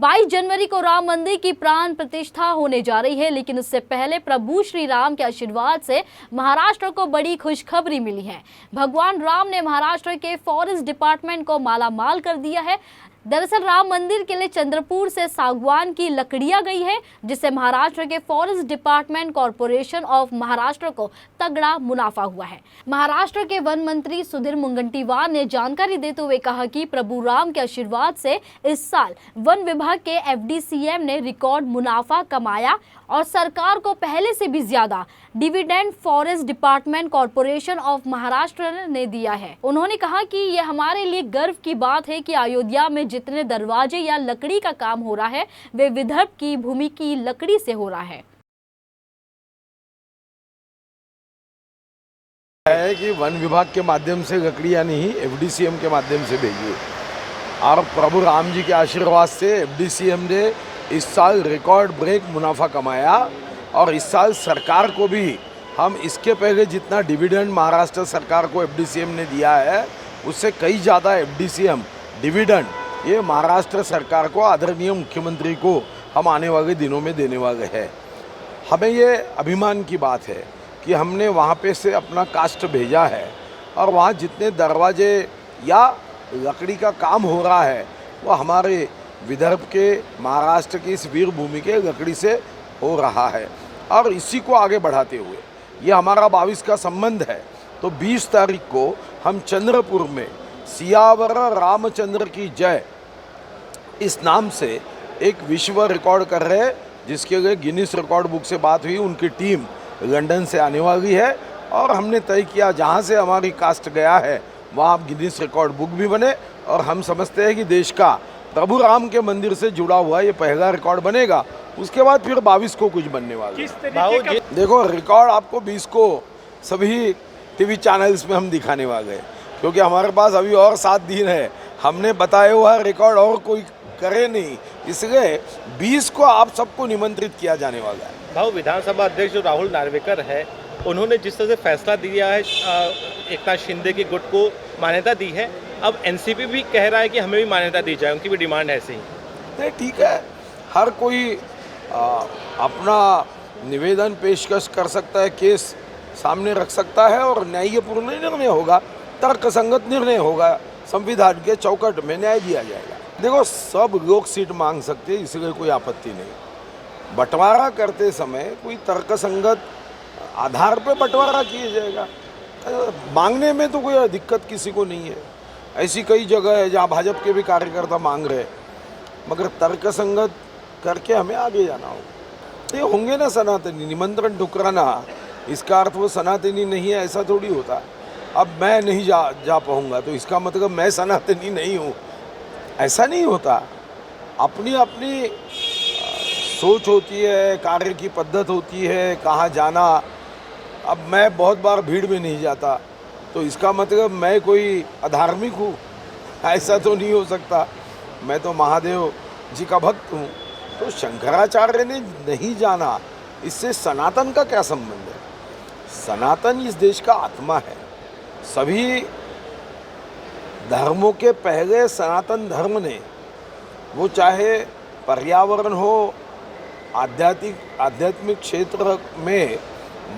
22 जनवरी को राम मंदिर की प्राण प्रतिष्ठा होने जा रही है, लेकिन उससे पहले प्रभु श्री राम के आशीर्वाद से महाराष्ट्र को बड़ी खुशखबरी मिली है। भगवान राम ने महाराष्ट्र के फॉरेस्ट डिपार्टमेंट को मालामाल कर दिया है। दरअसल राम मंदिर के लिए चंद्रपुर से सागवान की लकड़ियां गई है, जिससे महाराष्ट्र के forest department corporation of Maharashtra को तगड़ा मुनाफा हुआ है। महाराष्ट्र के वन मंत्री सुधीर मुनगंटीवार ने जानकारी देते हुए कहा कि प्रभु राम के आशीर्वाद से इस साल वन विभाग के एफडीसीएम ने रिकॉर्ड मुनाफा कमाया और सरकार को पहले से भी ज्यादा dividend forest department corporation of Maharashtra ने दिया है। उन्होंने कहा कि यह हमारे लिए गर्व की बात है कि अयोध्या में जितने दरवाजे या लकड़ी का काम हो रहा है वे विदर्भ की भूमि की लकड़ी से हो रहा है कि वन विभाग के माध्यम से लकड़ियाँ नहीं एफडीसीएम के माध्यम से भेजी और प्रभु राम जी के आशीर्वाद से एफडीसीएम ने इस साल रिकॉर्ड ब्रेक मुनाफा कमाया और इस साल सरकार को भी हम इसके पहले जितना डिविडेंड महाराष्ट्र सरकार को एफडीसीएम ने दिया है उससे कई ज़्यादा एफडीसीएम डिविडेंड ये महाराष्ट्र सरकार को आदरणीय मुख्यमंत्री को हम आने वाले दिनों में देने वाले हैं। हमें ये अभिमान की बात है कि हमने वहाँ पे से अपना कास्ट भेजा है और वहाँ जितने दरवाजे या लकड़ी का काम हो रहा है वो हमारे विदर्भ के महाराष्ट्र की इस वीर भूमि के लकड़ी से हो रहा है और इसी को आगे बढ़ाते हुए ये हमारा 22 का संबंध है। तो 20 तारीख को हम चंद्रपुर में सियावर रामचंद्र की जय इस नाम से एक विश्व रिकॉर्ड कर रहे हैं, जिसके लिए गिनीज रिकॉर्ड बुक से बात हुई। उनकी टीम लंदन से आने वाली है और हमने तय किया जहाँ से हमारी कास्ट गया है वहाँ गिनीज रिकॉर्ड बुक भी बने और हम समझते हैं कि देश का प्रभु राम के मंदिर से जुड़ा हुआ ये पहला रिकॉर्ड बनेगा। उसके बाद फिर 22 को कुछ बनने वाला है। देखो रिकॉर्ड आपको 20 को सभी टीवी चैनल्स में हम दिखाने वाले हैं, क्योंकि हमारे पास अभी और 7 दिन है। हमने बताया हुआ रिकॉर्ड और कोई करे नहीं, इसलिए 20 को आप सबको निमंत्रित किया जाने वाला है। भाऊ, विधानसभा अध्यक्ष जो राहुल नार्वेकर है उन्होंने जिस तरह से फैसला दिया है एकनाथ शिंदे के गुट को मान्यता दी है, अब एनसीपी भी कह रहा है कि हमें भी मान्यता दी जाए, उनकी भी डिमांड ऐसे ही। नहीं, ठीक है, हर कोई अपना निवेदन पेशकश कर सकता है, केस सामने रख सकता है और न्यायपूर्ण निर्णय होगा, तर्कसंगत निर्णय होगा, संविधान के चौकट में न्याय दिया जाएगा। देखो सब लोग सीट मांग सकते हैं, इसलिए कोई आपत्ति नहीं। बंटवारा करते समय कोई तर्कसंगत आधार पर बंटवारा किया जाएगा, मांगने में तो कोई दिक्कत किसी को नहीं है। ऐसी कई जगह है जहाँ भाजपा के भी कार्यकर्ता मांग रहे, मगर तर्कसंगत करके हमें आगे जाना होगा। ये होंगे ना सनातनी, निमंत्रण ठुकराना इसका अर्थ वो सनातनी नहीं है ऐसा थोड़ी होता। अब मैं नहीं जा पाऊँगा तो इसका मतलब मैं सनातनी नहीं हूँ, ऐसा नहीं होता। अपनी अपनी सोच होती है, कार्य की पद्धत होती है, कहाँ जाना। अब मैं बहुत बार भीड़ में नहीं जाता तो इसका मतलब मैं कोई अधार्मिक हूँ, ऐसा तो नहीं हो सकता। मैं तो महादेव जी का भक्त हूँ। तो शंकराचार्य ने नहीं जाना, इससे सनातन का क्या संबंध है? सनातन इस देश का आत्मा है। सभी धर्मों के पहले सनातन धर्म ने, वो चाहे पर्यावरण हो, आध्यात्मिक क्षेत्र में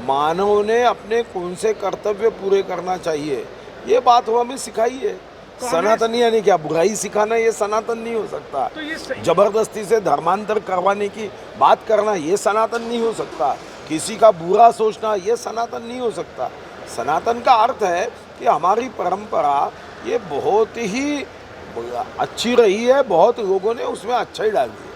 मानव ने अपने कौन से कर्तव्य पूरे करना चाहिए, ये बात वो हमें सिखाई है। सनातन यानी क्या, बुराई सिखाना, ये सनातन नहीं हो सकता। तो जबरदस्ती से धर्मांतर करवाने की बात करना, ये सनातन नहीं हो सकता। किसी का बुरा सोचना, ये सनातन नहीं हो सकता। सनातन का अर्थ है कि हमारी परंपरा ये बहुत ही अच्छी रही है, बहुत लोगों ने उसमें अच्छाई डाली है।